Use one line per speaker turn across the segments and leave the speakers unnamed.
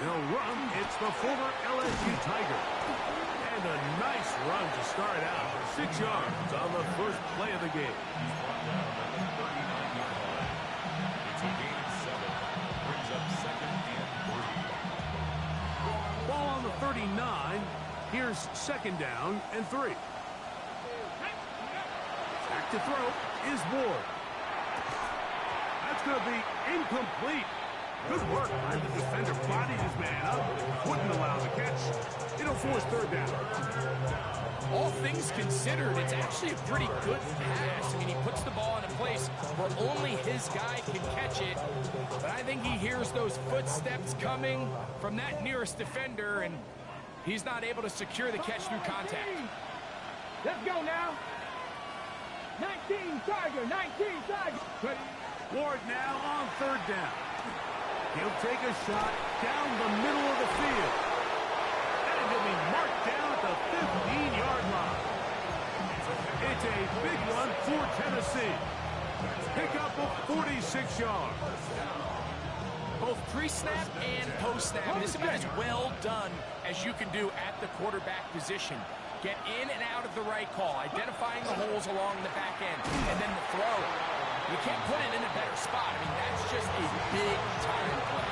They'll run. It's the former LSU Tiger. And a nice run to start out. 6 yards on the first play of the game.
He's brought down at the 39-yard line. It's a gain of 7. Brings up 2nd and 3.
Ball on the 39. Here's 2nd down and 3. Back to throw is Ward. That's going to be incomplete. Good work by the defender. Bodied his man up. Wouldn't allow the catch. It'll force 3rd down.
All things considered, it's actually a pretty good pass. I mean, he puts the ball in a place where only his guy can catch it. But I think he hears those footsteps coming from that nearest defender, and he's not able to secure the catch through contact.
Let's go now. 19 Tiger, 19 Tiger.
Ward now on 3rd down. He'll take a shot down the middle of the field. And he'll be marked down at the 15-yard line. It's a big one for Tennessee. Pickup of 46 yards.
Both pre-snap and post-snap, this is about as well done as you can do at the quarterback position. Get in and out of the right call, identifying the holes along the back end, and then the throw. You can't put it in a better spot. I mean, that's just a big-time play.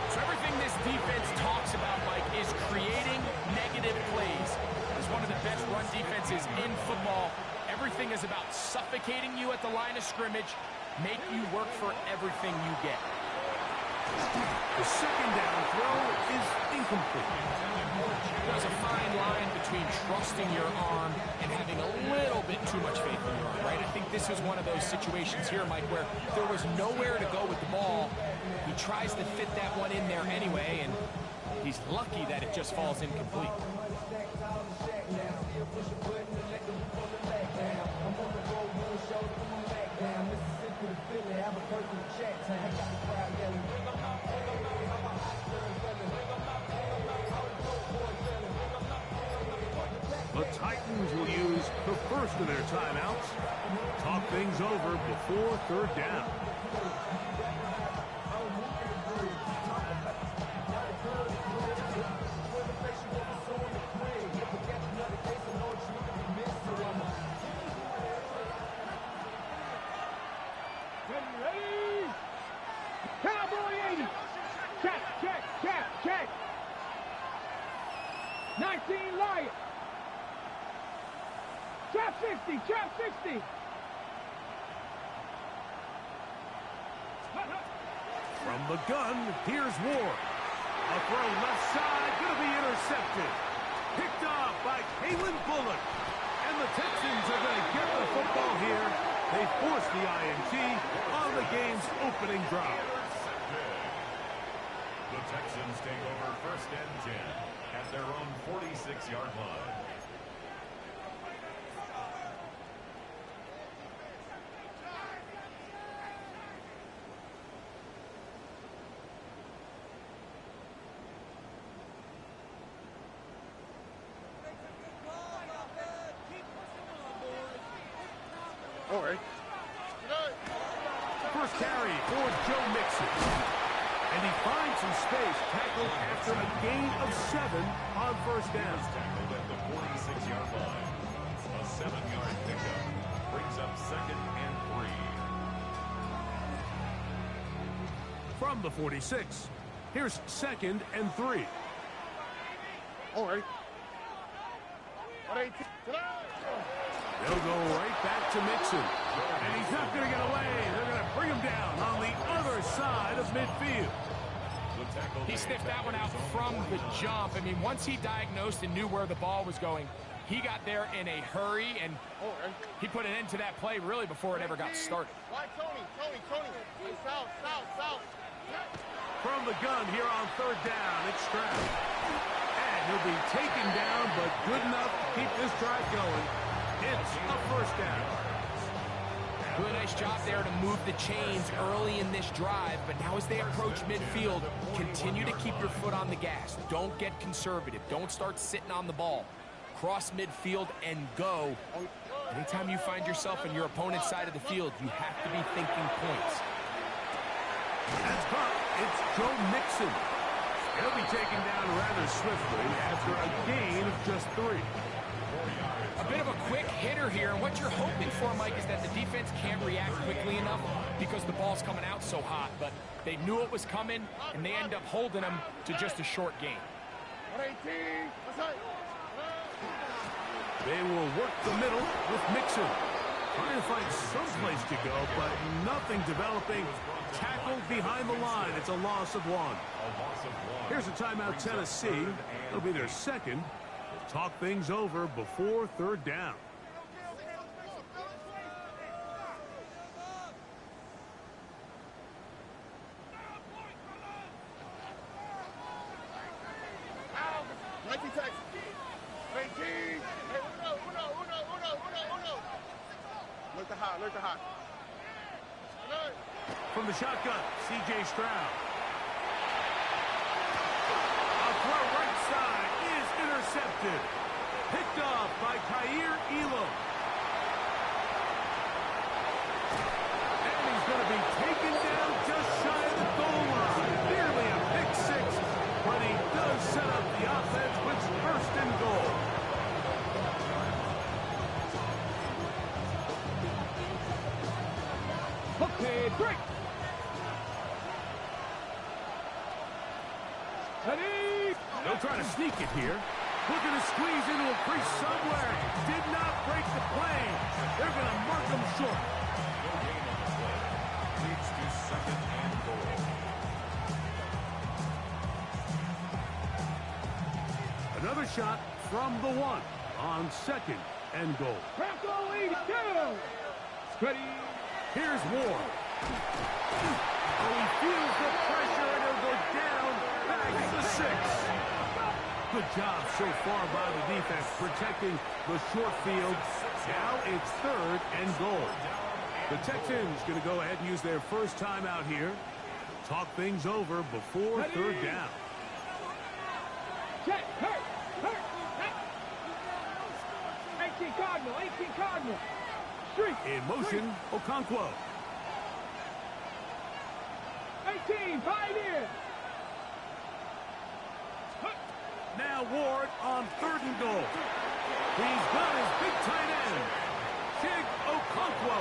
So everything this defense talks about, Mike, is creating negative plays. It's one of the best run defenses in football. Everything is about suffocating you at the line of scrimmage, make you work for everything you get.
The 2nd down throw is incomplete.
There's a fine line between trusting your arm and having a little bit too much faith in your arm, right? I think this is one of those situations here, Mike, where there was nowhere to go with the ball. He tries to fit that one in there anyway, and he's lucky that it just falls incomplete.
The Titans will use the first of their timeouts. Talk things over before 3rd down.
Ready? Cowboy 80. Check. 19 Lion. Trap 60.
From the gun, here's Ward. A throw left side, going to be intercepted. Picked off by Kalen Bullock. And the Texans are going to get the football here. They force the INT on the game's opening drive.
The Texans take over 1st and 10 at their own 46-yard line.
All right. First carry for Joe Mixon. And he finds some space, tackled after a gain of 7 on 1st down.
Tackled at the 46-yard line. A 7-yard pickup brings up 2nd and 3.
From the 46, here's 2nd and 3.
All right.
They'll go right back to Mixon. And he's not going to get away. They're going to bring him down on the other side of midfield.
He sniffed that one out from the jump. I mean, once he diagnosed and knew where the ball was going, he got there in a hurry, and he put an end to that play really before it ever got started.
Why, Tony? South.
From the gun here on 3rd down, it's Stroud. And he'll be taken down, but good enough to keep this drive going. It's a 1st down.
Really nice job there to move the chains early in this drive, but now as they approach midfield, continue to keep your foot on the gas. Don't get conservative. Don't start sitting on the ball. Cross midfield and go. Anytime you find yourself on your opponent's side of the field, you have to be thinking points.
That's caught. It's Joe Mixon. He'll be taken down rather swiftly after a gain of just 3.
A bit of a quick hitter here, and what you're hoping for, Mike, is that the defense can't react quickly enough because the ball's coming out so hot, but they knew it was coming, and they end up holding them to just a short gain.
118.
They will work the middle with Mixon. Trying to find some place to go, but nothing developing. Tackled behind the line. It's a loss of 1. Here's a timeout, Tennessee. It'll be their second. Talk things over before 3rd down.
Look the hot.
From the shotgun, C.J. Stroud. A throw right side is intercepted. Picked off by Kaiir Elam. And he's going to be taken down just shy of the goal line. Nearly a pick 6, but he does set up the offense with 1st and goal.
Okay, break. Ready?
They'll try to sneak it here. Looking to squeeze into a crease somewhere. Did not break the plane. They're going to mark him short.
No gain on the play. Leads to 2nd and goal.
Another shot from the 1 on 2nd and goal.
Bronco 82. Ready?
Here's Ward. Oh, he feels the pressure and he'll go down. Back to 6. Good job so far by the defense protecting the short field. Now it's 3rd and goal. The Texans going to go ahead and use their first timeout here. Talk things over before 3rd down.
Check. Hurt. 18 Cardinal. Street.
In motion, Okonkwo.
18, Pioneer.
Now Ward on 3rd and goal. He's got his big tight end. Chig Okonkwo.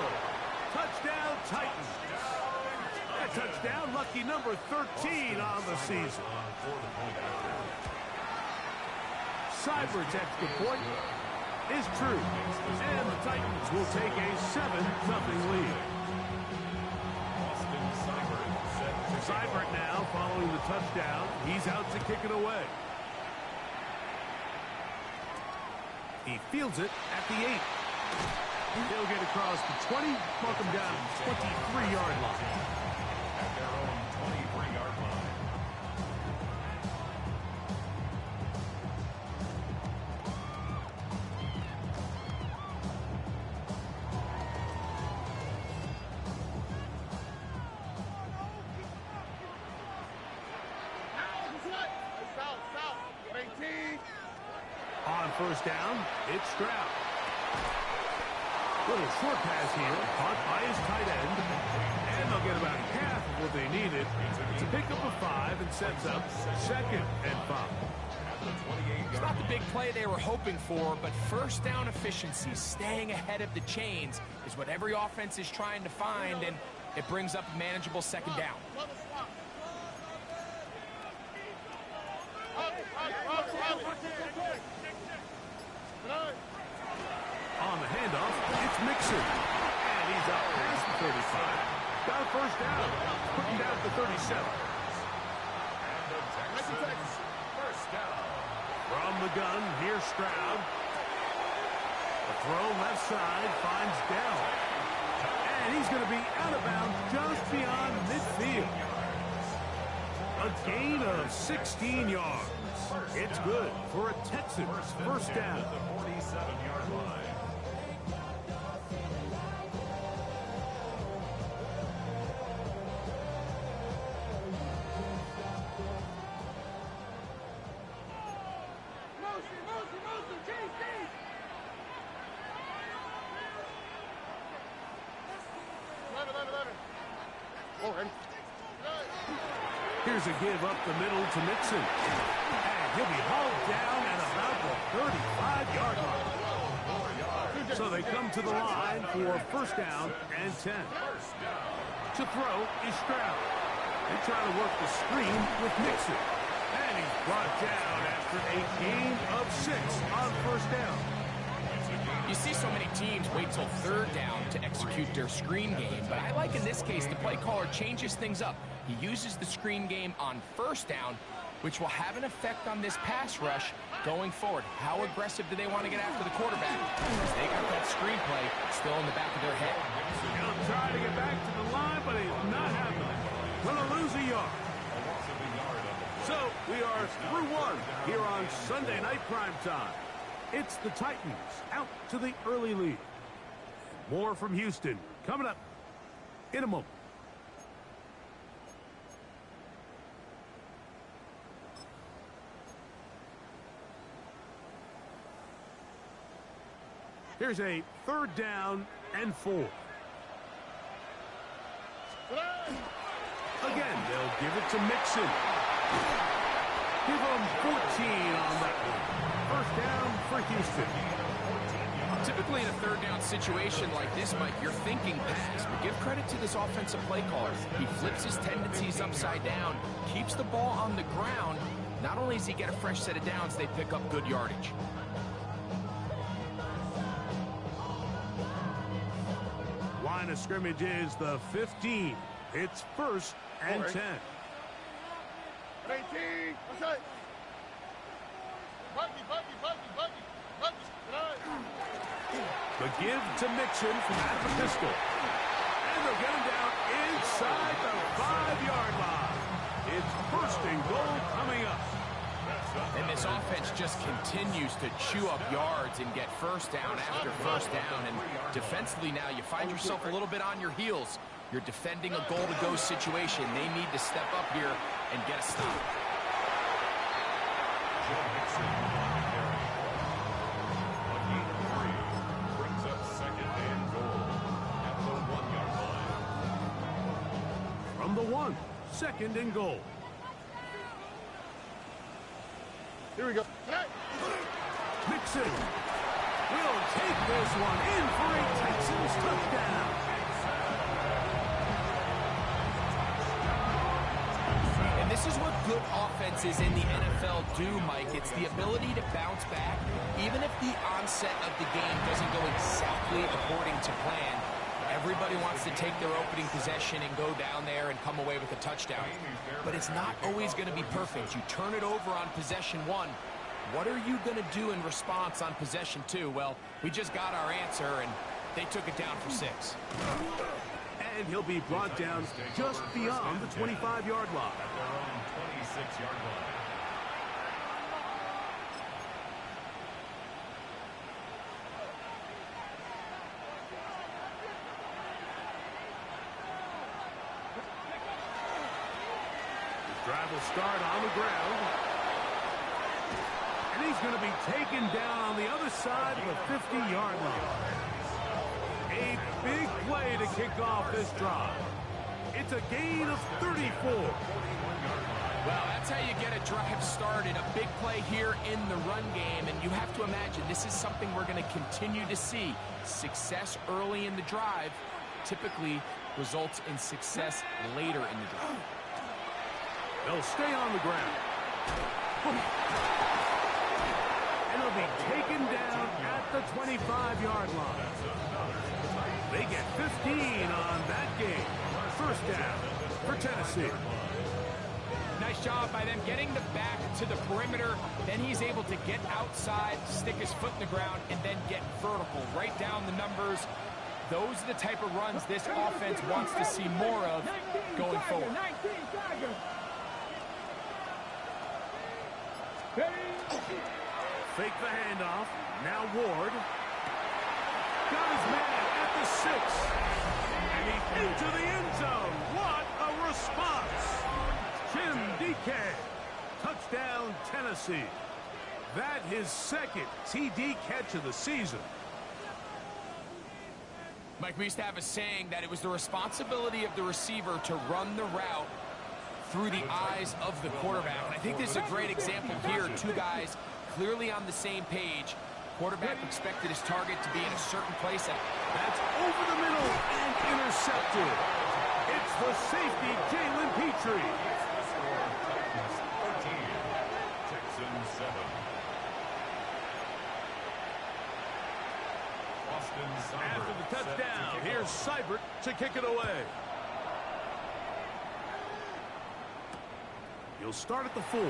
Touchdown, Titans. A touchdown, lucky number 13 on the season. Seibert's extra point is true. And the Titans will take a 7-0 lead. Seibert now following the touchdown. He's out to kick it away. He fields it at the 8. He'll get across the 20, mark him down 23-yard line.
At their own 23-yard line.
South. 18.
On 1st down, it's Stroud. Little short pass here, caught by his tight end. And they'll get about half of what they needed. It's a pickup of 5 and sets up 2nd and 5.
It's not the big play they were hoping for, but 1st down efficiency, staying ahead of the chains, is what every offense is trying to find, and it brings up a manageable 2nd down.
On the handoff, it's Mixon. And he's out past the 35. Got a 1st down. Putting down at the 37.
And the Texans, 1st down.
From the gun, here's Stroud. The throw left side finds Dell. And he's going to be out of bounds just beyond midfield. A gain of 16 yards. It's good for a Texans 1st down.
At the 47-yard line.
Here's a give up the middle to Mixon. And he'll be hauled down at about the 35-yard line. So they come to the line for first down and 10. To throw is Stroud. They try to work the screen with Mixon. And he's brought down after a gain of 6 on first down.
You see so many teams wait till third down to execute their screen game, but I like in this case the play caller changes things up. He uses the screen game on first down, which will have an effect on this pass rush going forward. How aggressive do they want to get after the quarterback? Because they got that screen play still in the back of their head.
He'll try to get back to the line, but it's not happening. Gonna lose a yard. So we are through one here on Sunday Night Prime Time. It's the Titans out to the early lead. More from Houston coming up in a moment. Here's a third down and 4. Again, they'll give it to Mixon. Give them 14 on that one. First down for Houston.
Typically in a third down situation like this, Mike, you're thinking pass, but give credit to this offensive play caller. He flips his tendencies upside down, keeps the ball on the ground. Not only does he get a fresh set of downs, they pick up good yardage.
Line of scrimmage is the 15. It's first and 10.
18. Okay.
The give to Mixon from out of the pistol. And they'll get him down inside the 5-yard line. It's first and goal coming up.
And this offense just continues to chew up yards and get first down after first down. And defensively now, you find yourself a little bit on your heels. You're defending a goal-to-go situation. They need to step up here and get a stop.
Joe Mixon brings up second and goal at the 1-yard line.
From the 1, second and goal.
Here we go.
Mixon will take this one in for a Texans touchdown.
And this is what good offenses in the NFL do, Mike. It's the ability to bounce back, even if the onset of the game doesn't go exactly according to plan. Everybody wants to take their opening possession and go down there and come away with a touchdown. But it's not always going to be perfect. You turn it over on possession 1. What are you going to do in response on possession 2? Well, we just got our answer, and they took it down for 6.
And he'll be brought down just beyond the 25-yard line.
At their own 26-yard line.
Drive will start on the ground. And he's going to be taken down on the other side of the 50-yard line. A big play to kick off this drive. It's a gain of 34.
Well, that's how you get a drive started. A big play here in the run game. And you have to imagine this is something we're going to continue to see. Success early in the drive typically results in success later in the drive.
They'll stay on the ground. And he'll be taken down at the 25-yard line. They get 15 on that game. First down for Tennessee.
Nice job by them getting the back to the perimeter. Then he's able to get outside, stick his foot in the ground, and then get vertical. Right down the numbers. Those are the type of runs this offense wants to see more of going forward.
Fake the handoff. Now Ward. Got his man at the 6. And he's into the end zone. What a response. Jim DK. Touchdown, Tennessee. That his second TD catch of the season.
Mike, we used to have a saying that it was the responsibility of the receiver to run the route through the eyes of the quarterback. And I think this is a great example here. Two guys clearly on the same page. Quarterback expected his target to be in a certain place.
That's over the middle and intercepted. It's the safety, Jalen Petrie.
Texans 7.
After the touchdown, here's Seibert to kick it away. He'll start at the 4.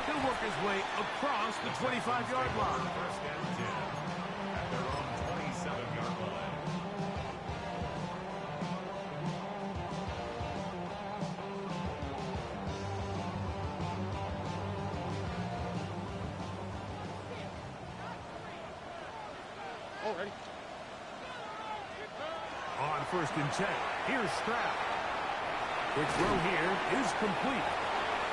He'll work his way across the 25-yard line.
First down 10 at their own 27-yard line.
Already.
On 1st and 10, here's Stroud. Its throw here is complete.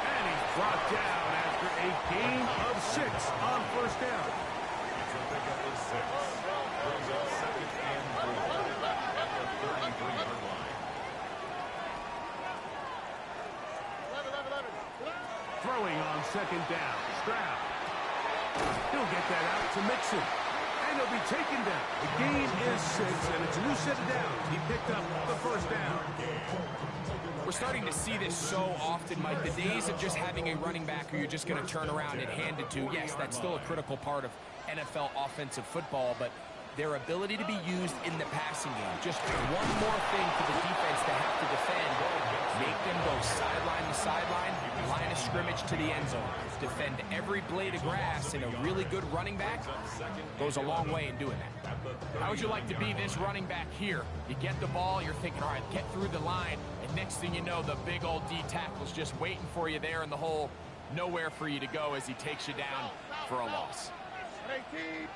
And he's brought down after a gain of 6 on 1st down.
It's a pickup of 6. Brings up 2nd and 4 at the 33-yard line.
11.
Throwing on 2nd down, Stroud. He'll get that out to Mixon. And he'll be taken down. The gain is 6, and it's a new set of downs. He picked up the 1st down.
We're starting to see this so often, Mike. The days of just having a running back who you're just going to turn around and hand it to, yes, that's still a critical part of NFL offensive football, but their ability to be used in the passing game, just one more thing for the defense to have to defend, make them go sideline to sideline, line of scrimmage to the end zone. Defend every blade of grass, and a really good running back goes a long way in doing that. How would you like to be this running back here? You get the ball, you're thinking, all right, get through the line, and next thing you know, the big old D tackle's just waiting for you there in the hole, nowhere for you to go as he takes you down for a loss.
18.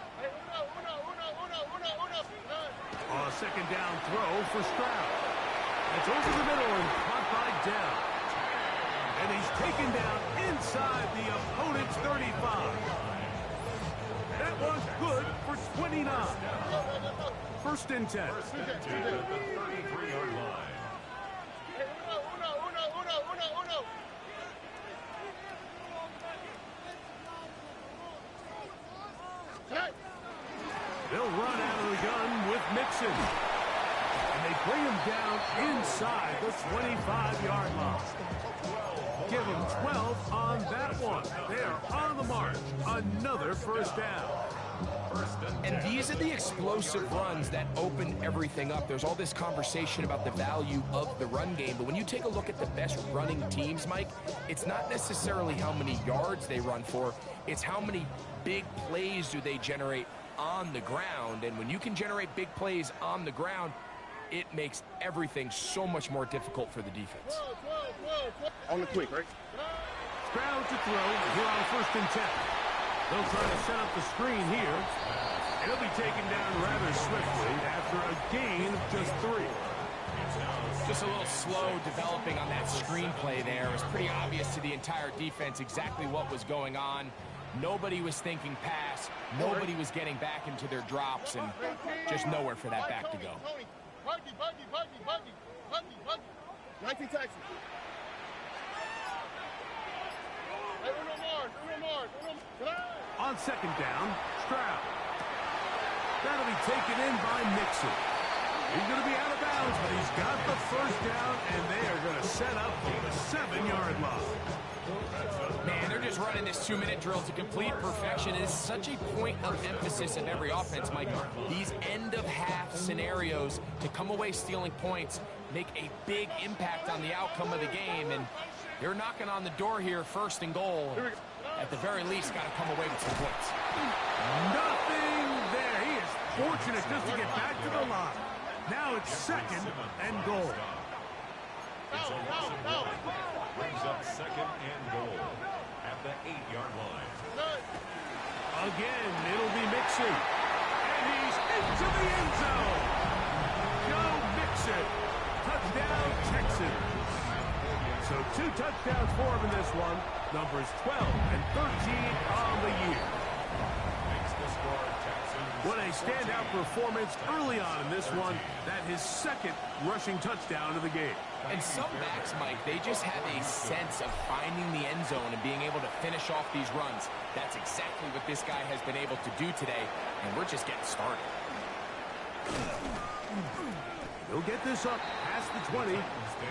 On a 2nd down throw for Stroud. It's over the middle and caught by Dell. And he's taken down inside the opponent's 35. That was good for 29. 1st and 10.
First and 10 at the 33-yard line.
They'll run out of the gun with Mixon. And they bring him down inside the 25-yard line. Give him 12 on that one. They're on the march. Another 1st down.
And these are the explosive runs that open everything up. There's all this conversation about the value of the run game, but when you take a look at the best running teams, Mike, it's not necessarily how many yards they run for, it's how many big plays do they generate on the ground. And when you can generate big plays on the ground, it makes everything so much more difficult for the defense.
On the quick, right?
Stroud to throw here on 1st and 10. They'll try to set up the screen here. And he'll be taken down rather swiftly after a gain of just 3.
Just a little slow developing on that screenplay there. It was pretty obvious to the entire defense exactly what was going on. Nobody was thinking pass. Nobody was getting back into their drops, and just nowhere for that back to go.
Buggy. 19 Texans.
On 2nd down, Stroud. That'll be taken in by Mixon. He's going to be out of bounds, but he's got the 1st down, and they are going to set up for the 7-yard line.
Man, they're just running this 2-minute drill to complete perfection. It is such a point of emphasis of every offense, Mike. These end-of-half scenarios to come away stealing points make a big impact on the outcome of the game, and they're knocking on the door here, 1st and goal. At the very least, got to come away with some points.
Nothing there. He is fortunate just to get back to the line. Now it's 2nd and goal.
It's a loss of 1. Brings up 2nd and goal at the 8-yard line.
Again, it'll be Mixon. And he's into the end zone. Joe Mixon. Touchdown, Texans. So 2 touchdowns for him in this one. Numbers 12 and 13 on the year.
Makes this score, Texans.
What a standout performance early on in this one. That his second rushing touchdown of the game.
And some backs, Mike, they just have a sense of finding the end zone and being able to finish off these runs. That's exactly what this guy has been able to do today, and we're just getting started.
They'll get this up past the 20.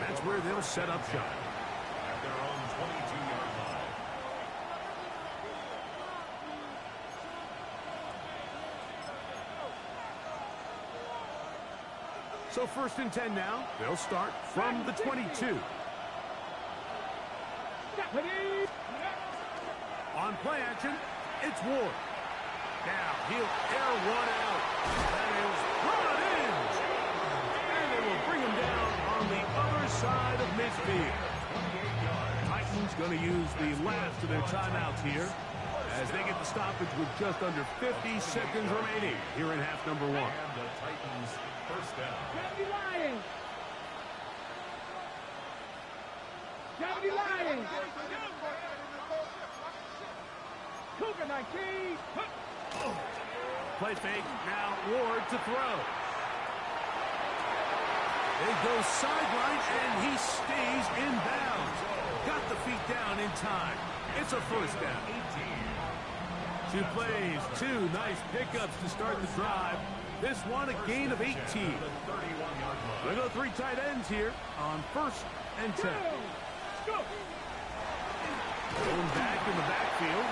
That's where they'll set up shop.
At their own 22-yard line.
So 1st and 10 now. They'll start from the 22. On play action, it's Ward. Now he'll air one out. That is brought in. And they will bring him down on the other side of midfield. Titans going to use the last of their timeouts here as they get the stoppage with just under 50 seconds remaining here in half number 1.
And the Titans first down.
Deputy Lions! Deputy Lions! Cougar 19!
Play fake, now Ward to throw. They go sideline, and he stays in bounds. Got the feet down in time. It's a first down. 2 plays, 2 nice pickups to start the drive. This one, a gain of 18. They go 3 tight ends here on 1st and 10. Going back in the backfield.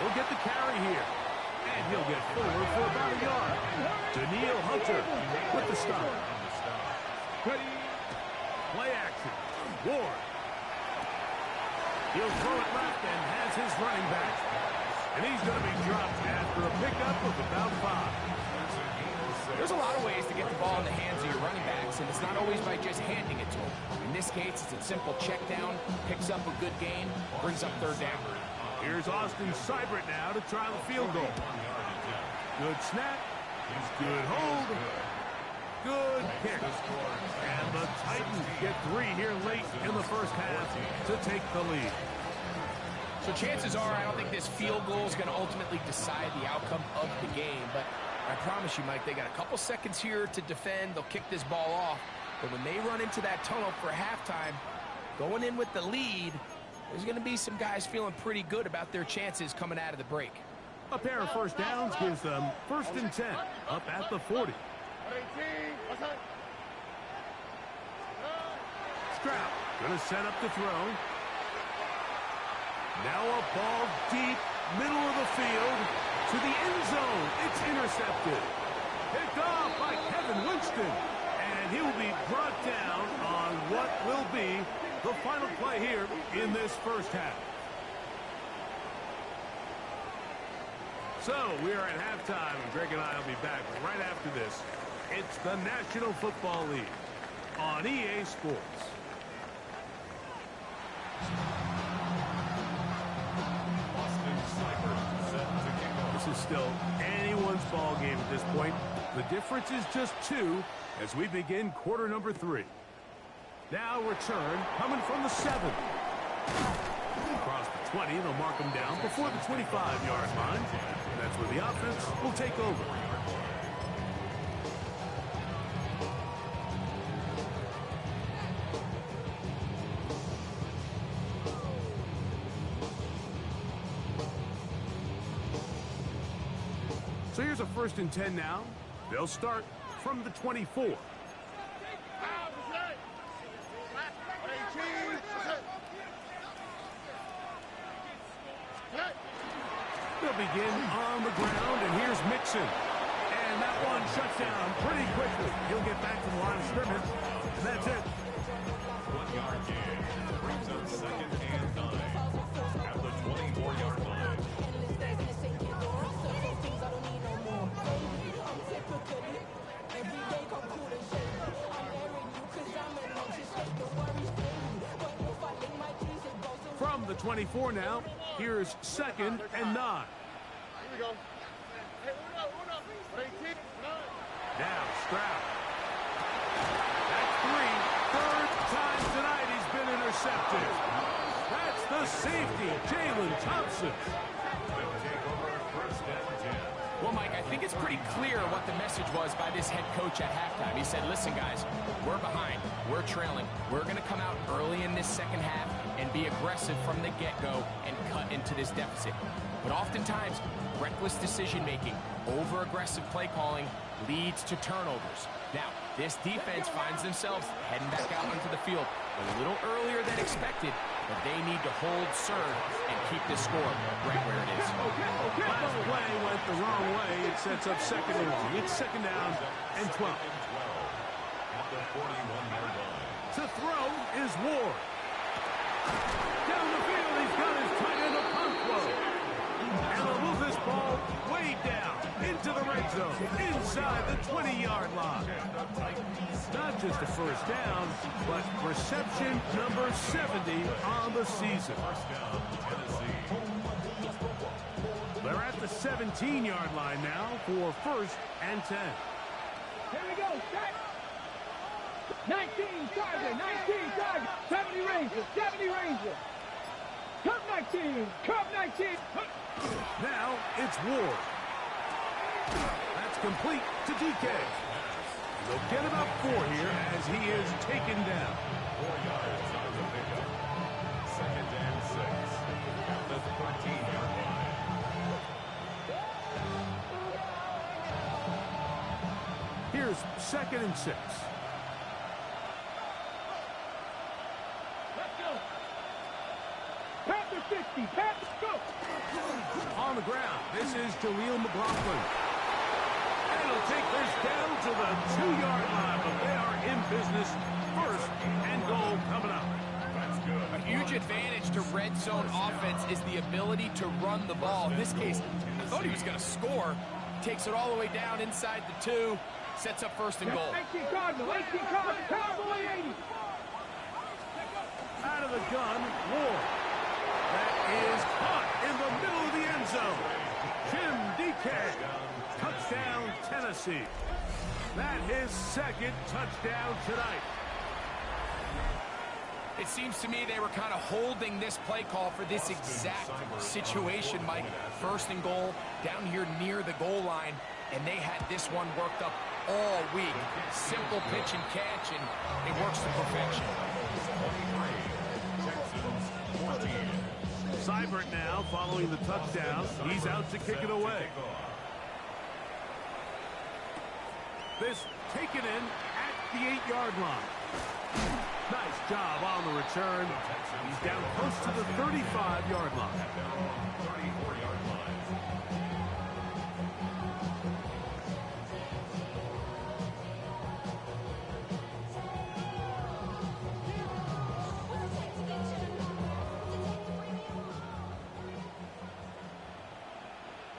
He'll get the carry here. And he'll get forward for about a yard. Daniil Hunter with the stop. Play action. Ward. He'll throw it left and has his running back. And he's going to be dropped after a pickup of about 5.
There's a lot of ways to get the ball in the hands of your running backs, and it's not always by just handing it to them. In this case, it's a simple check down, picks up a good gain, brings up 3rd down.
Here's Austin Seibert now to try the field goal. Good snap. Good hold. Good kick. And the Titans get 3 here late in the first half to take the lead.
So chances are, I don't think this field goal is going to ultimately decide the outcome of the game, but I promise you, Mike, they got a couple seconds here to defend. They'll kick this ball off. But when they run into that tunnel for halftime, going in with the lead, there's going to be some guys feeling pretty good about their chances coming out of the break.
A pair of first downs gives them 1st and 10 up at the 40. Stroud going to set up the throw. Now a ball deep, middle of the field, to the end zone. It's intercepted. Picked off by Kevin Winston. And he will be brought down on what will be the final play here in this first half. So we are at halftime, and Greg and I will be back right after this. It's the National Football League on EA Sports. This is still anyone's ball game at this point. The difference is just 2 as we begin quarter number 3. Now return coming from the 7. Across the 20, they'll mark them down before the 25-yard line. That's where the offense will take over. So here's a 1st and 10 now. They'll start from the 24. They'll begin on the ground, and here's Mixon. And that one shuts down pretty quickly. He'll get back to the line of scrimmage, and that's it.
1-yard gain. Brings up 2nd and 9 at the 24-yard line.
From the 24 now, here's 2nd and 9.
Here we go. Hey, Uno. 18, 9.
Now Stroud. That's 3. 3rd time tonight he's been intercepted. That's the safety, Jalen Thompson.
They'll take over 1st and 10.
Well, Mike, I think it's pretty clear what the message was by this head coach at halftime. He said, listen, guys, we're behind. We're trailing. We're going to come out early in this second half and be aggressive from the get-go and cut into this deficit. But oftentimes, reckless decision-making, over-aggressive play calling leads to turnovers. Now, this defense finds themselves heading back out onto the field a little earlier than expected, but they need to hold serve and keep this score right where it is.
Last play went the wrong way. It sets up second and long. It's second down and 12.
At the 41-yard line.
To throw is Ward. Down the field, he's got his tight end Okonkwo. And they'll move this ball way down into the red zone, inside the 20-yard line. Not just a first down, but reception number 70 on the season. They're at the 17-yard line now for first and 10.
Here we go, set. 19 target, 19 target, 70 Rangers, 70 Rangers. Cup 19, Cup 19.
Now it's Ward. That's complete to DK. They'll get about 4 here as he is taken down.
4 yards on the pickup. Second and 6. At the 13-yard line.
Here's second and 6.
Let's go. Panther 50, Panther, go.
On the ground, this is Jaleel McLaughlin. And it'll take this down to the 2-yard line, but they are in business. First and goal coming up.
That's good.
A huge advantage to red zone offense is the ability to run the ball. In this case, I thought he was going to score. Takes it all the way down inside the 2. Sets up first and goal.
18 Cardinal, 18 Cardinal, Cowboy 80.
Out of the gun, Ward. That is caught in the middle of the end zone. Jim DK. Touchdown, Tennessee. That his second touchdown tonight.
It seems to me they were kind of holding this play call for this exact situation, Mike. First and goal, down here near the goal line, and they had this one worked up all week. Simple pitch and catch, and it works to perfection.
23, Texans 14.
Seibert now following the touchdown. He's out to kick it away. This taken in at the 8-yard line. Nice job on the return. He's down close to the 35-yard line.
34-yard line.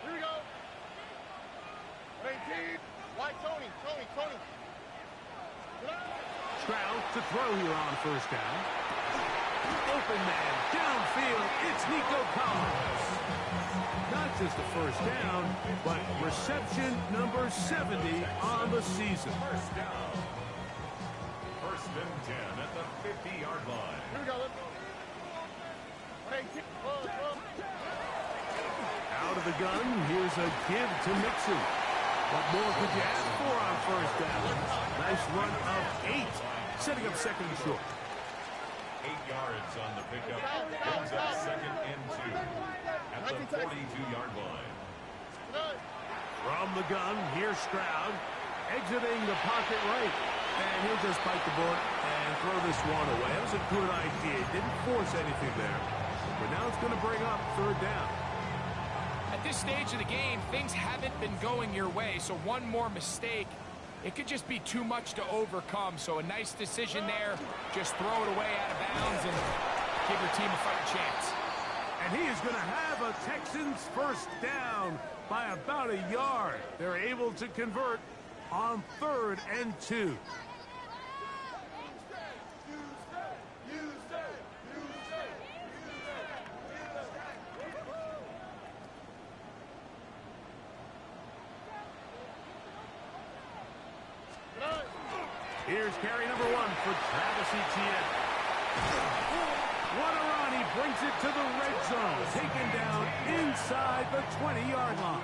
Here we go. 18. White Tony.
Stroud to throw here on first down. Open man, downfield, it's Nico Collins. Not just a first down, but reception number 70 on the season.
First down. First and 10 at the 50-yard line.
Here we go. Let's go. 18.
Out of the gun, here's a give to Mixon. What more could you ask for on first down? Nice run of 8, setting up second and short.
8 yards on the pickup. Brings up second and 2 at the 42-yard line.
From the gun, here's Stroud, exiting the pocket right. And he'll just bite the bullet and throw this one away. That was a good idea. Didn't force anything there. But now it's going to bring up third down.
At this stage of the game, things haven't been going your way, so one more mistake, it could just be too much to overcome. So a nice decision there. Just throw it away out of bounds and give your team a fighting chance.
And he is going to have a Texans first down by about a yard. They're able to convert on 3rd and 2. Here's carry number 1 for Travis Etienne. Guarani brings it to the red zone, taken down inside the 20-yard line.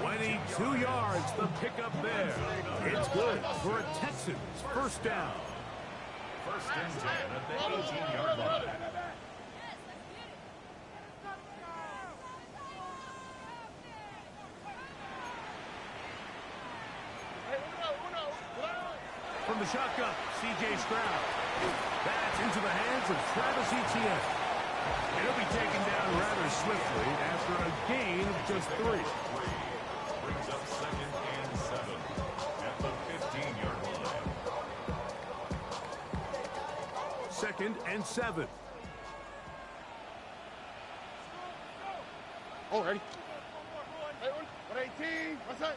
22 yards, the pickup there. It's good for a Texans first down.
First and 10 at the 18-yard line.
From the shotgun, C.J. Stroud. That's into the hands of Travis Etienne. And he'll be taken down rather swiftly after a gain of just 3.
Brings up second and 7 at the 15-yard line.
Second and 7.
Oh, ready. 118. What's that?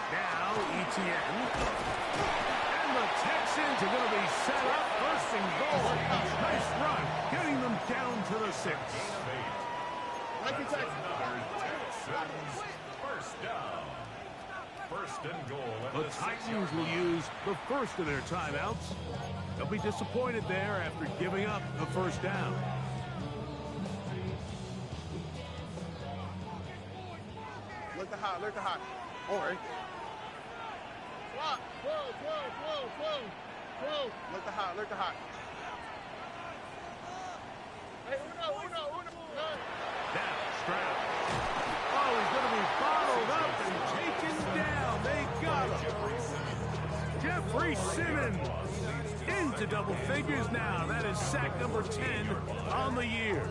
Now Etienne. And the Texans are going to be set up first and goal. Nice run, getting them down to the 6.
Like it, Texans.
Texans first down. First and goal at
The Titans will use the first of their timeouts. They'll be disappointed there after giving up the first down.
Look the hot, look the hot. Oh, ready. Look the hot, look the hot. Hey, uno.
Now, Stroud. Oh, he's going to be bottled up and taken down. They got him. Jeffrey Simmons into double figures now. That is sack number 10 on the year.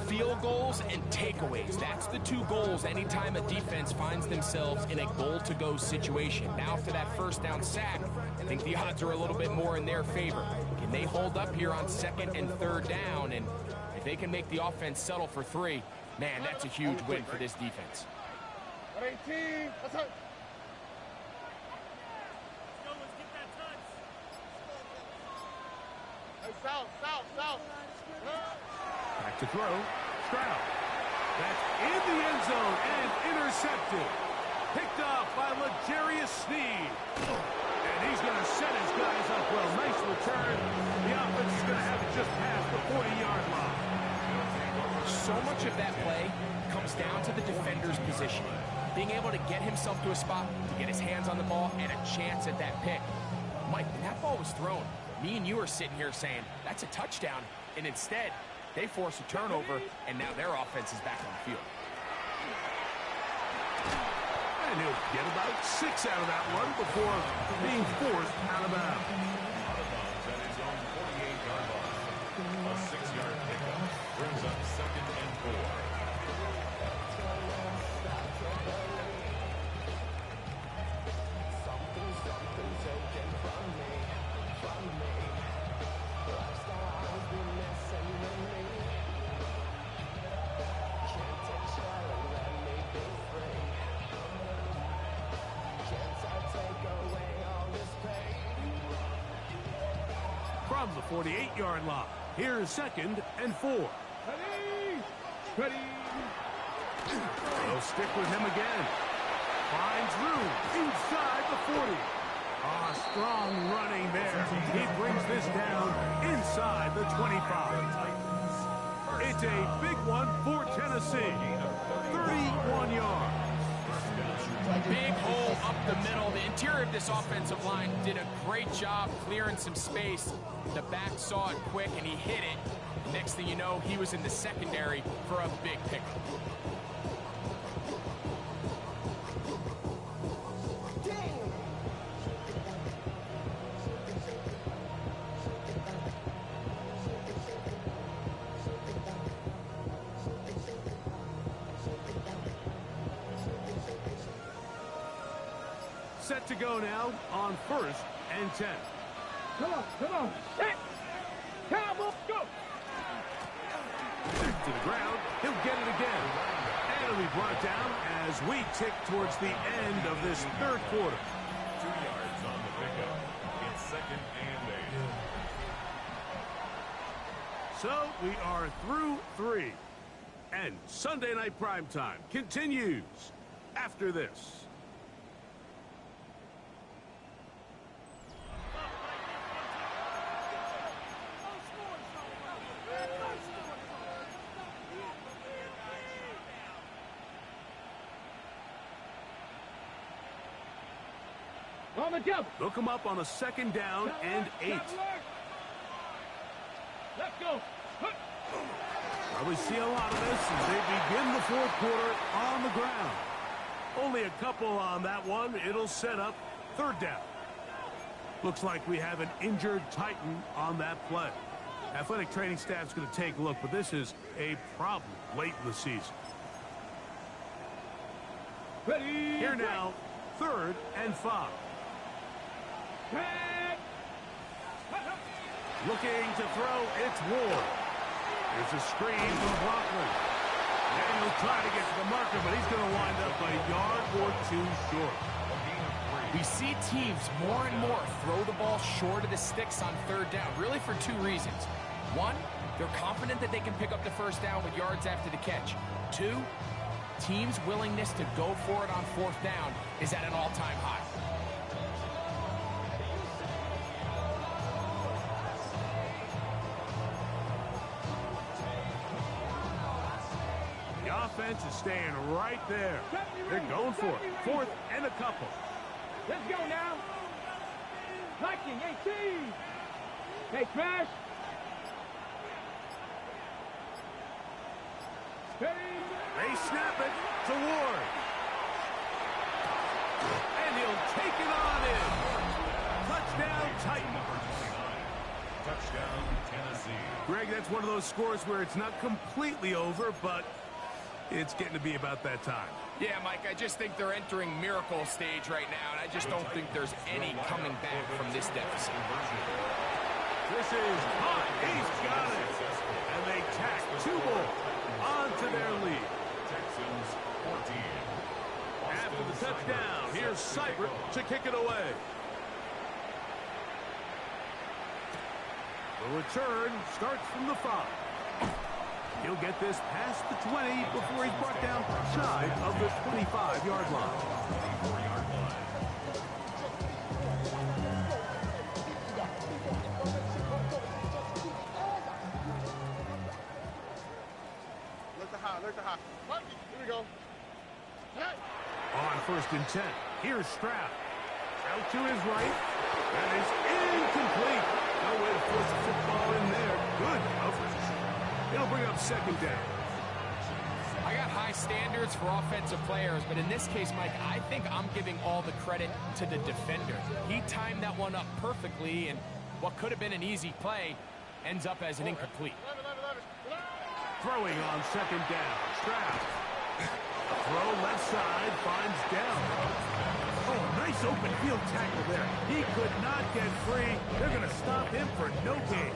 Field goals and takeaways. That's the two goals anytime a defense finds themselves in a goal-to-go situation. Now for that first down sack, I think the odds are a little bit more in their favor. Can they hold up here on second and third down? And if they can make the offense settle for 3, man, that's a huge win for this defense.
118. What's up? Hey, south.
Back to throw. Stroud. That's in the end zone and intercepted. Picked off by L'Jarius Sneed. And he's going to set his guys up well. Nice return. The offense is going to have it just past the 40-yard line.
So much of that play comes down to the defender's positioning. Being able to get himself to a spot, to get his hands on the ball, and a chance at that pick. Mike, when that ball was thrown, me and you are sitting here saying, that's a touchdown. And instead, they force a turnover, and now their offense is back on the field.
And he'll get about 6 out of that one before being forced out of bounds.
Out of bounds at his own 48-yard line. A 6-yard pickup brings up second and 4.
From the 48-yard line, here's second and 4.
Ready.
They'll stick with him again. Finds room inside the 40. Strong running there. He brings this down inside the 25. It's a big one for Tennessee. 31 yards.
Big hole up the middle. The interior of this offensive line did a great job clearing some space. The back saw it quick, and he hit it. Next thing you know, he was in the secondary for a big pickup.
Set to go now on first and 10.
Come on. Set. Cowboy, go.
To the ground. He'll get it again. And it'll be brought down as we tick towards the end of this third quarter.
2 yards on the pickup. It's second and 8.
So we are through 3. And Sunday Night Primetime continues after this.
On the double.
Look them up on a 2nd down and 8.
Let's go.
Probably see a lot of this as they begin the 4th quarter on the ground. Only a couple on that one. It'll set up 3rd down. Looks like we have an injured Titan on that play. Athletic training staff's going to take a look, but this is a problem late in the season.
Ready.
Here now, 3rd and 5. Looking to throw, it's Ward. There's a screen from Brockman. And he'll try to get to the marker, but he's going to wind up a yard or 2 short.
We see teams more and more throw the ball short of the sticks on 3rd down, really for 2 reasons. 1, they're confident that they can pick up the 1st down with yards after the catch. 2, teams' willingness to go for it on 4th down is at an all-time high.
The offense is staying right there. They're going for it. 4th and a couple.
Let's go now. Viking 18. Hey, Crash.
They snap it to Ward. And he'll take it on in. Touchdown, Titan.
Touchdown, Tennessee.
Greg, that's one of those scores where it's not completely over, but it's getting to be about that time.
Yeah, Mike, I just think they're entering miracle stage right now, and I just don't think there's any coming back from this deficit.
This is hot. He's got it. And they tack 2 more onto their lead.
Texans 14.
After the touchdown, here's Seibert to kick it away. The return starts from the 5. He'll get this past the 20 before he's brought down shy of the 25-yard line.
24-yard line.
Look to high. Here we go.
On 1st and 10, here's Stroud. Out to his right. That is incomplete. No way to force the football in there. Good coverage. It'll bring up 2nd down.
I got high standards for offensive players, but in this case, Mike, I think I'm giving all the credit to the defender. He timed that one up perfectly, and what could have been an easy play ends up as an incomplete.
Throwing on 2nd down. Stroud. Throw left side, finds down. Oh, nice open field tackle there. He could not get free. They're going to stop him for no gain.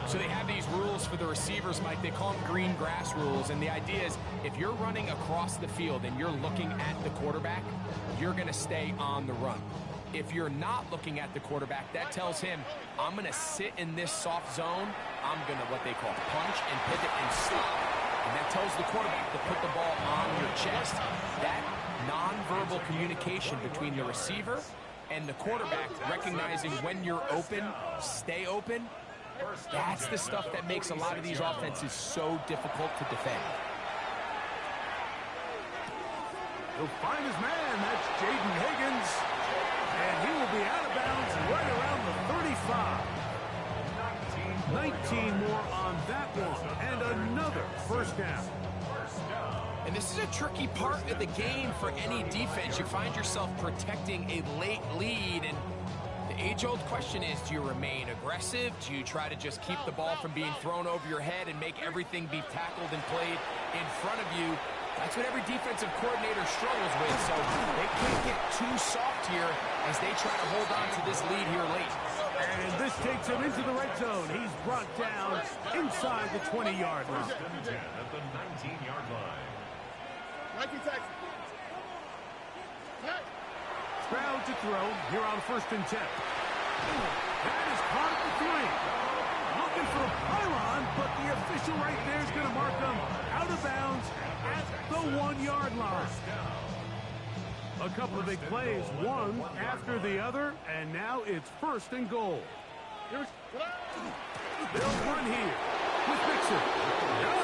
So they have these rules for the receivers, Mike. They call them green grass rules, and the idea is if you're running across the field and you're looking at the quarterback, you're going to stay on the run. If you're not looking at the quarterback, that tells him, I'm going to sit in this soft zone. I'm going to, what they call, punch and pivot and stop. And that tells the quarterback to put the ball on your chest. That nonverbal communication between the receiver and the quarterback, recognizing when you're open, stay open, that's the stuff that makes a lot of these offenses so difficult to defend.
He'll find his man. That's Jaden Higgins. And he will be out of bounds right around the 35. 19 more on that one. And another 1st down.
And this is a tricky part of the game for any defense. You find yourself protecting a late lead, and the age-old question is, do you remain aggressive? Do you try to just keep the ball from being thrown over your head and make everything be tackled and played in front of you? That's what every defensive coordinator struggles with, so they can't get too soft here as they try to hold on to this lead here late.
And this takes him into the red zone. He's brought down inside the 20-yard line.
At the 19-yard line.
Nike Texas.
Stroud to throw here on 1st and 10. That is caught at the 3. looking for the pylon, but the official right there is going to mark them out of bounds at the 1-yard line. A couple of big plays, one after the other, and now it's 1st and goal. They'll run here with Mixon. No,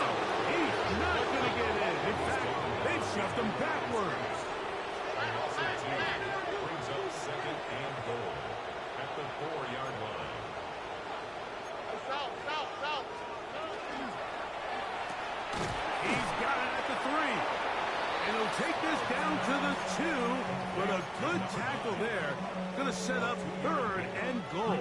he's not going to get in. In fact, they've shoved him backwards.
Brings up 2nd and goal at the 4-yard line.
He's got it at the 3. And he'll take this down to the 2. But a good tackle there. Going to set up 3rd and goal.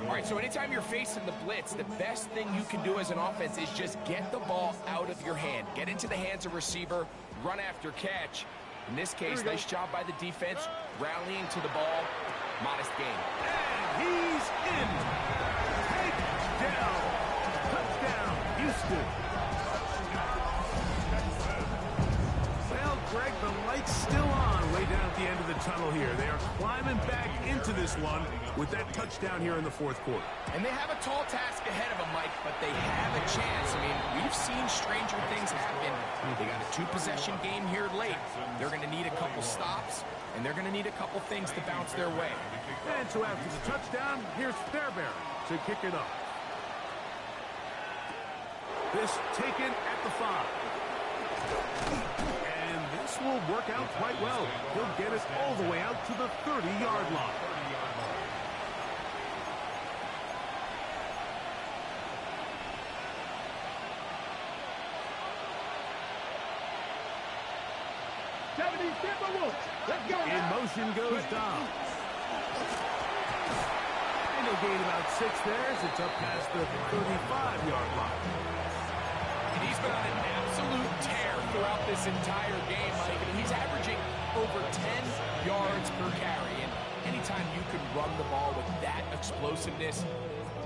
All right, so anytime you're facing the blitz, the best thing you can do as an offense is just get the ball out of your hand. Get into the hands of receiver, run after catch. In this case, nice job by the defense, rallying to the ball. Modest gain.
And he's in. Takedown. Touchdown, Houston. Well, Greg, the light's still on way down at the end of the tunnel here. They are climbing back into this one with that touchdown here in the 4th quarter.
And they have a tall task ahead of them, Mike, but they have a chance. I mean, we've seen stranger things happen. They got a 2-possession game here late. They're going to need a couple stops, and they're going to need a couple things to bounce their way.
And so after the touchdown, here's Fairbairn to kick it off. This taken at the 5. And this will work out quite well. He'll get it all the way out to the 30-yard line. In motion goes Dom. And he'll gain about 6 there as it's up past the 35-yard line.
And he's been on an absolute tear throughout this entire game, Mike. I mean, he's averaging over 10 yards per carry. And anytime you can run the ball with that explosiveness,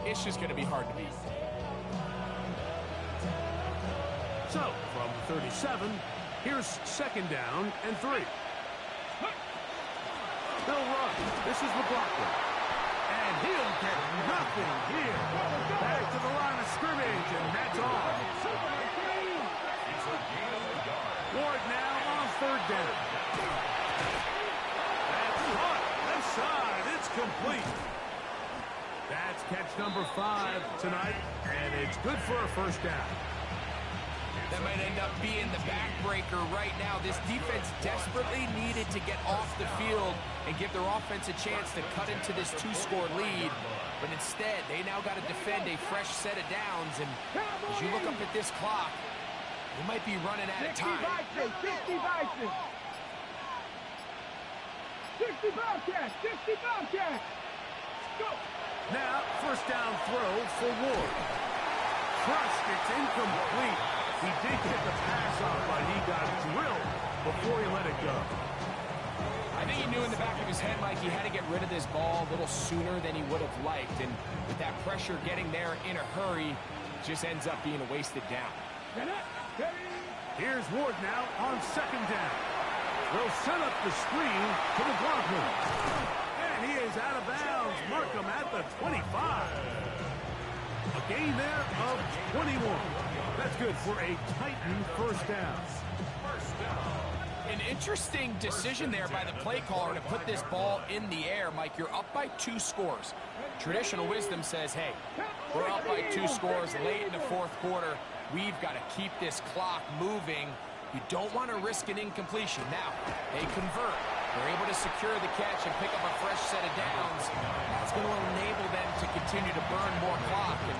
it's just going to be hard to beat.
So, from the 37, here's 2nd down and 3. They'll run. This is McLaughlin. And he'll get nothing here. Back to the line of scrimmage, and that's all. Ward now on 3rd down. That's caught. Left side. It's complete. That's catch number 5 tonight, and it's good for a 1st down.
That might end up being the backbreaker right now. This defense desperately needed to get off the field and give their offense a chance to cut into this 2-score lead. But instead, they now got to defend a fresh set of downs. And as you look up at this clock, they might be running out of time.
60 Bobcats. Go.
Now, 1st down throw for Ward. Crushed. It's incomplete. He did get the pass off, but he got drilled before he let it go.
I think he knew in the back of his head, Mike, he had to get rid of this ball a little sooner than he would have liked. And with that pressure getting there in a hurry, it just ends up being a wasted down.
Here's Ward now on 2nd down. They'll set up the screen to McLaughlin. And he is out of bounds. Mark him at the 25. A gain there of 21. That's good for a Titan 1st down.
An interesting decision there by the play caller to put this ball in the air. Mike, you're up by 2 scores. Traditional wisdom says, hey, we're up by 2 scores late in the 4th quarter. We've got to keep this clock moving. You don't want to risk an incompletion. Now, they convert. They're able to secure the catch and pick up a fresh set of downs. That's going to enable them to continue to burn more clock. And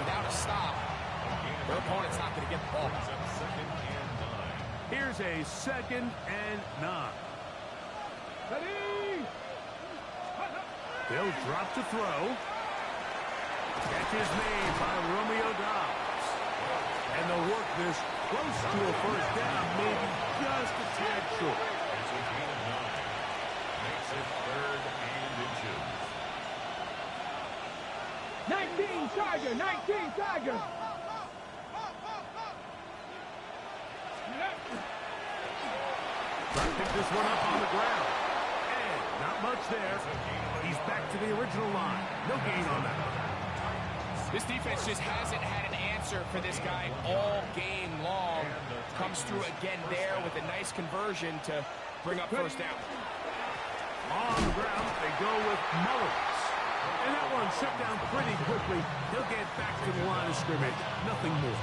without a stop, their opponent's not going to get the ball.
Here's a 2nd and 9. They'll drop to throw. Catch is made by Romeo Dobbs. And they'll work this close to a 1st down, maybe just a tad short.
Makes it 3rd and inches.
19 Tiger.
Trying to pick this one up on the ground. And not much there. He's back to the original line. No gain on that.
This defense just hasn't had an answer for this guy all game long. Comes through again there with a nice conversion to bring up first down.
On the ground, they go with Mullins. And that one shut down pretty quickly. He'll get back to the line of scrimmage. Nothing more.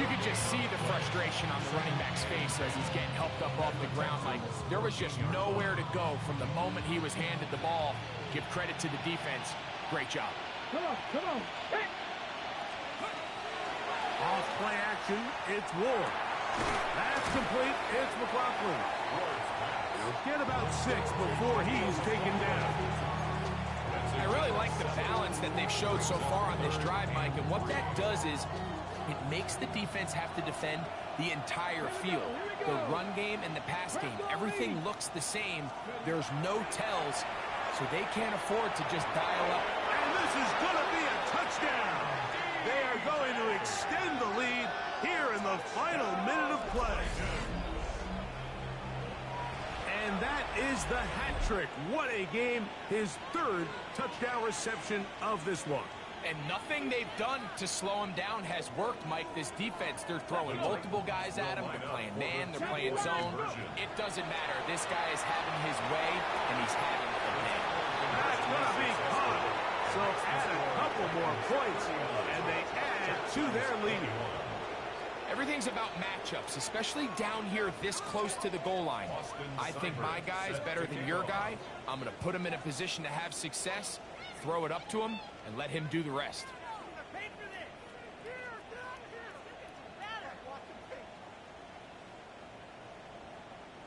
You can just see the frustration on the running back's face as he's getting helped up off the ground. Like, there was just nowhere to go from the moment he was handed the ball. Give credit to the defense. Great job.
Come on. Hey.
Off play action, it's Ward. That's complete, it's McLaughlin. He'll get about 6 before he's taken down.
I really like the balance that they've showed so far on this drive, Mike, and what that does is it makes the defense have to defend the entire field. The run game and the pass game, everything looks the same. There's no tells, so they can't afford to just dial up.
And this is going to be a touchdown. They are going to extend the lead here in the final minute of play. And that is the hat trick. What a game. His 3rd touchdown reception of this one.
And nothing they've done to slow him down has worked, Mike. This defense, they're throwing multiple guys at him. They're playing man, they're playing zone. It doesn't matter. This guy is having his way, and he's having a man.
That's going to be caught. So add a couple more points, and they add to their lead.
Everything's about matchups, especially down here this close to the goal line. I think my guy's better than your guy. I'm going to put him in a position to have success, throw it up to him, and let him do the rest.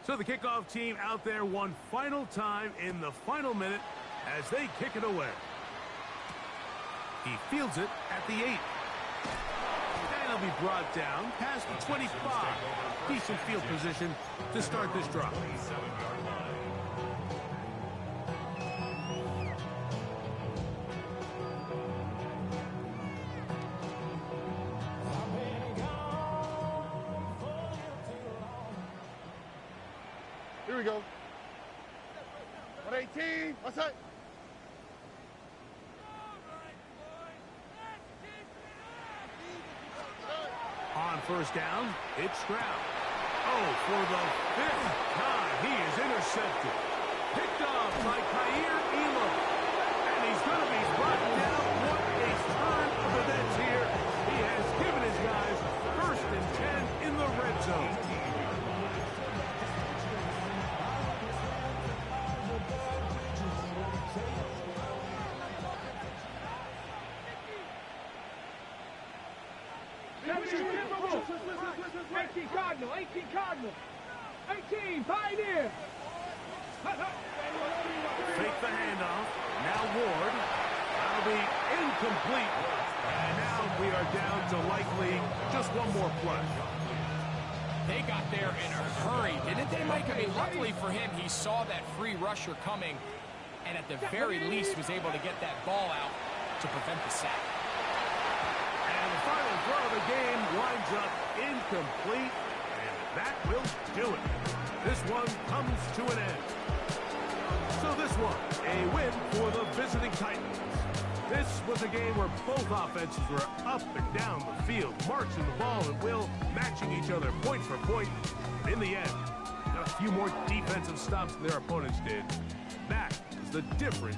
So the kickoff team out there one final time in the final minute as they kick it away. He fields it at the 8. And he'll be brought down past the 25. Decent field position to start this drive.
Here we go. 118. What's that?
On first down, it's Stroud. Oh, for the 5th time, he is intercepted. Picked off by Kaiir Elam. And he's going to be brought down. What a turn of events here. He has given his guys 1st and 10 in the red zone.
Cardinal, 18 Cardinal, 18 Pioneer.
Fake the handoff. Now Ward. That'll be incomplete. And now we are down to likely just one more play.
They got there in a hurry, didn't they, Mike? I mean, luckily for him, he saw that free rusher coming, and at the very least was able to get that ball out to prevent the sack.
And the final throw of the game winds up incomplete, and that will do it. This one comes to an end. So this one, a win for the visiting Titans. This was a game where both offenses were up and down the field, marching the ball at will, matching each other point for point. In the end, got a few more defensive stops than their opponents did. That is the difference